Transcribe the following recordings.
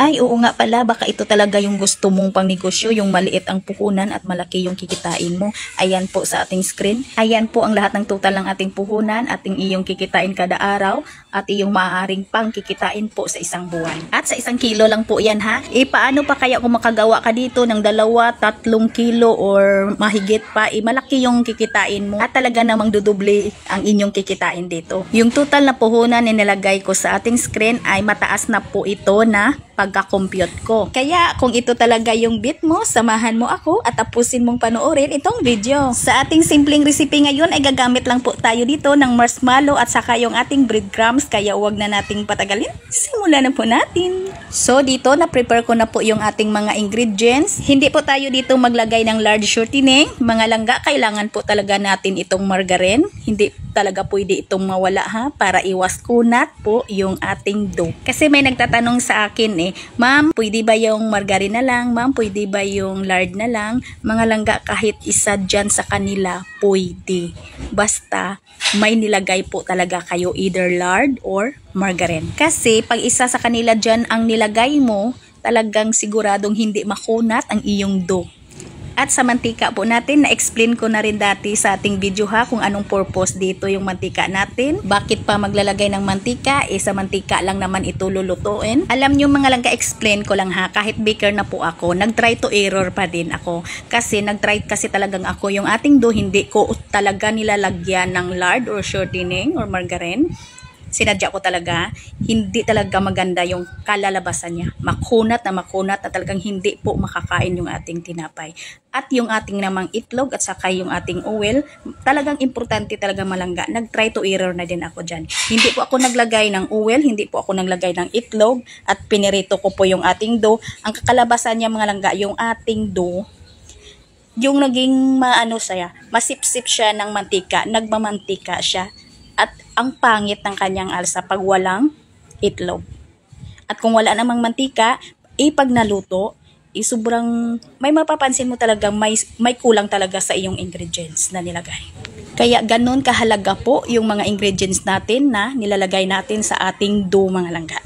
Ay, oo nga pala, baka ito talaga yung gusto mong pangnegosyo, yung maliit ang puhunan at malaki yung kikitain mo. Ayan po sa ating screen. Ayan po ang lahat ng total ng ating puhunan, ating iyong kikitain kada araw, at iyong maaaring pang kikitain po sa isang buwan. At sa 1 kilo lang po yan ha. Paano pa kaya kung makagawa ka dito ng 2-3 kilo or mahigit pa, malaki yung kikitain mo at talaga namang dudoble ang inyong kikitain dito. Yung total na puhunan na nilagay ko sa ating screen ay mataas na po ito na pagka-compute ko. Kaya kung ito talaga yung bit mo, samahan mo ako at tapusin mong panoorin itong video. Sa ating simpleng recipe ngayon ay gagamit lang po tayo dito ng marshmallow at saka yung ating breadcrumbs, kaya huwag na nating patagalin. Simulan na po natin. So dito na-prepare ko na po yung ating mga ingredients. Hindi po tayo dito maglagay ng large shortening. Mga langga, kailangan po talaga natin itong margarine. Hindi talaga pwede itong mawala ha, para iwas kunat po yung ating dough. Kasi may nagtatanong sa akin ma'am, pwede ba yung margarine na lang? Ma'am, pwede ba yung lard na lang? Mga langga, kahit isa dyan sa kanila, pwede. Basta may nilagay po talaga kayo either lard or margarine. Kasi pag isa sa kanila dyan ang nilagay mo, talagang siguradong hindi makunat ang iyong dough. At sa mantika po natin, na-explain ko na rin dati sa ating video ha kung anong purpose dito yung mantika natin. Bakit pa maglalagay ng mantika? Sa mantika lang naman ito lulutuin. Alam nyo mga langga, explain ko lang ha. Kahit baker na po ako, nag-try to error pa din ako. Kasi nag-try kasi talagang ako yung ating dough, hindi ko talaga nilalagyan ng lard or shortening or margarine. Sinadya ko talaga, hindi talaga maganda yung kalalabasan niya. Makunat na talagang hindi po makakain yung ating tinapay. At yung ating namang itlog at saka yung ating oil, talagang importante talaga malangga. Nag-try to error na din ako dyan. Hindi po ako naglagay ng oil, hindi po ako naglagay ng itlog at pinirito ko po yung ating dough. Ang kakalabasan niya mga langga, yung ating dough, yung naging masipsip siya ng mantika, nagmamantika siya. At ang pangit ng kanyang alsa pag walang itlog. At kung wala namang mantika, pag naluto, sobrang may mapapansin mo talaga may kulang talaga sa iyong ingredients na nilagay. Kaya ganun kahalaga po yung mga ingredients natin na nilalagay natin sa ating dough mga langga.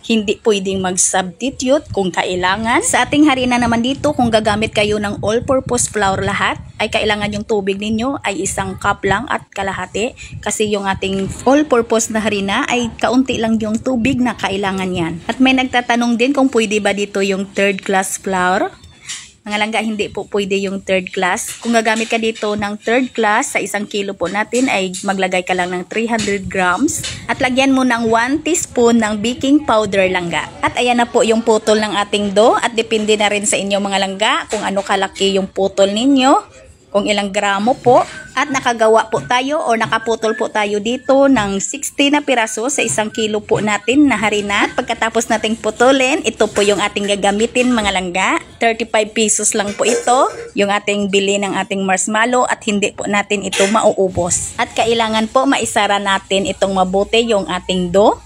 Hindi pwedeng mag-substitute kung kailangan. Sa ating harina naman dito, kung gagamit kayo ng all-purpose flour lahat, ay kailangan yung tubig ninyo ay 1 cup lang at kalahati. Kasi yung ating all-purpose na harina ay kaunti lang yung tubig na kailangan yan. At may nagtatanong din kung pwede ba dito yung 3rd class flour. Mga langga, hindi po pwede yung 3rd class. Kung gagamit ka dito ng 3rd class, sa 1 kilo po natin ay maglagay ka lang ng 300 grams. At lagyan mo ng 1 teaspoon ng baking powder langga. At ayan na po yung putol ng ating dough. At depende na rin sa inyo mga langga kung ano kalaki yung putol ninyo. Kung ilang gramo po. At nakagawa po tayo o nakaputol po tayo dito ng 60 na piraso sa 1 kilo po natin na harina. At pagkatapos nating putulin, ito po yung ating gagamitin mga langga. 35 pesos lang po ito, yung ating bili ng ating marshmallow at hindi po natin ito mauubos. At kailangan po maisara natin itong mabuti yung ating dough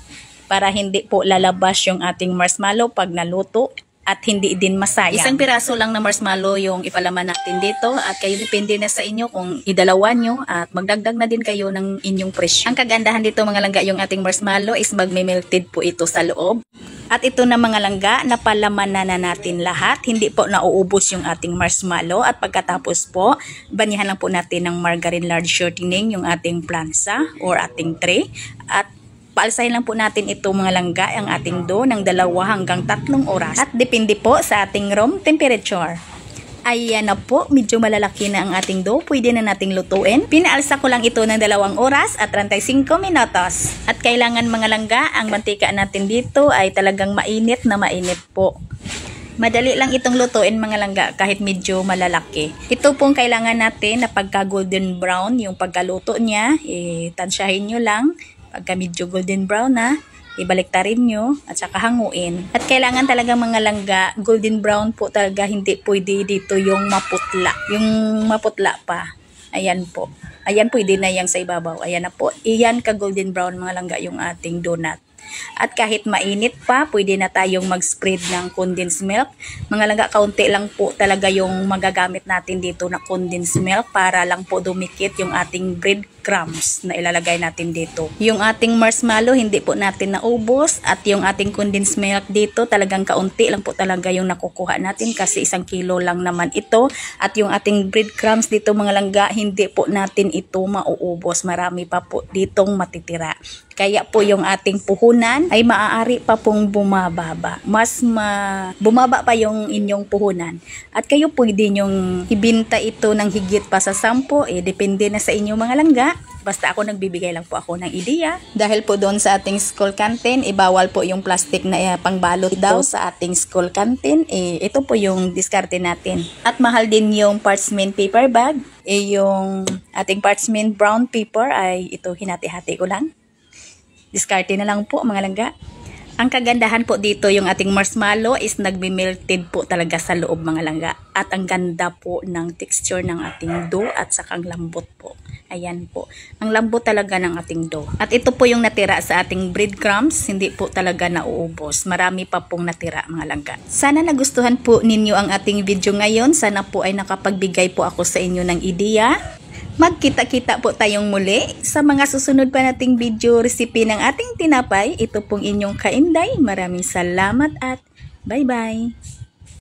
para hindi po lalabas yung ating marshmallow pag naluto. At hindi din masayang. 1 piraso lang na marshmallow yung ipalaman natin dito at kayo depende na sa inyo kung idalawan nyo at magdagdag na din kayo ng inyong presyo. Ang kagandahan dito mga langga, yung ating marshmallow is magme-melted po ito sa loob. At ito na mga langga, napalaman na natin lahat. Hindi po nauubos yung ating marshmallow at pagkatapos po, banyahan lang po natin ng margarine large shortening yung ating plansa or ating tray. At paalsahin lang po natin ito mga langga, ang ating dough ng 2 hanggang 3 oras. At depende po sa ating room temperature. Ayan na po, medyo malalaki na ang ating dough. Pwede na nating lutuin. Pinaalsa ko lang ito ng 2 oras at 35 minutos. At kailangan mga langga, ang mantika natin dito ay talagang mainit na mainit po. Madali lang itong lutuin mga langga kahit medyo malalaki. Ito pong kailangan natin na pagka golden brown yung pagkaluto niya, tansyahin nyo lang. Pagka medyo golden brown na, ibaliktarin nyo at saka hanguin. At kailangan talaga mga langga, golden brown po talaga, hindi pwede dito yung maputla. Yung maputla pa. Ayan po. Ayan, pwede na yang sa ibabaw. Ayan na po. Iyan ka golden brown mga langga yung ating donut. At kahit mainit pa, pwede na tayong mag-spread ng condensed milk. Mga langga, kaunti lang po talaga yung magagamit natin dito na condensed milk para lang po dumikit yung ating bread breadcrumbs na ilalagay natin dito. Yung ating marshmallow, hindi po natin naubos. At yung ating condensed milk dito, talagang kaunti lang po talaga yung nakukuha natin kasi 1 kilo lang naman ito. At yung ating breadcrumbs dito mga langga, hindi po natin ito mauubos. Marami pa po ditong matitira. Kaya po yung ating puhunan ay maaari pa pong bumababa. Bumaba pa yung inyong puhunan. At kayo pwede nyong ibinta ito ng higit pa sa 10. Depende na sa inyo mga langga. Basta ako nagbibigay lang po ako ng ideya. Dahil po doon sa ating school canteen, ibawal po yung plastic na pangbalot daw sa ating school canteen. Ito po yung diskarte natin. At mahal din yung parchment paper bag. Yung ating parchment brown paper ay ito hinati-hati ko lang. Diskarte na lang po mga langga. Ang kagandahan po dito yung ating marshmallow is nagbe-melted po talaga sa loob mga langga. At ang ganda po ng texture ng ating dough at sakang lambot po. Ayan po. Ang lambot talaga ng ating dough. At ito po yung natira sa ating breadcrumbs. Hindi po talaga nauubos. Marami pa pong natira mga langga. Sana nagustuhan po ninyo ang ating video ngayon. Sana po ay nakapagbigay po ako sa inyo ng ideya. Magkita-kita po tayong muli sa mga susunod pa nating video recipe ng ating tinapay. Ito pong inyong Kainday. Maraming salamat at bye-bye!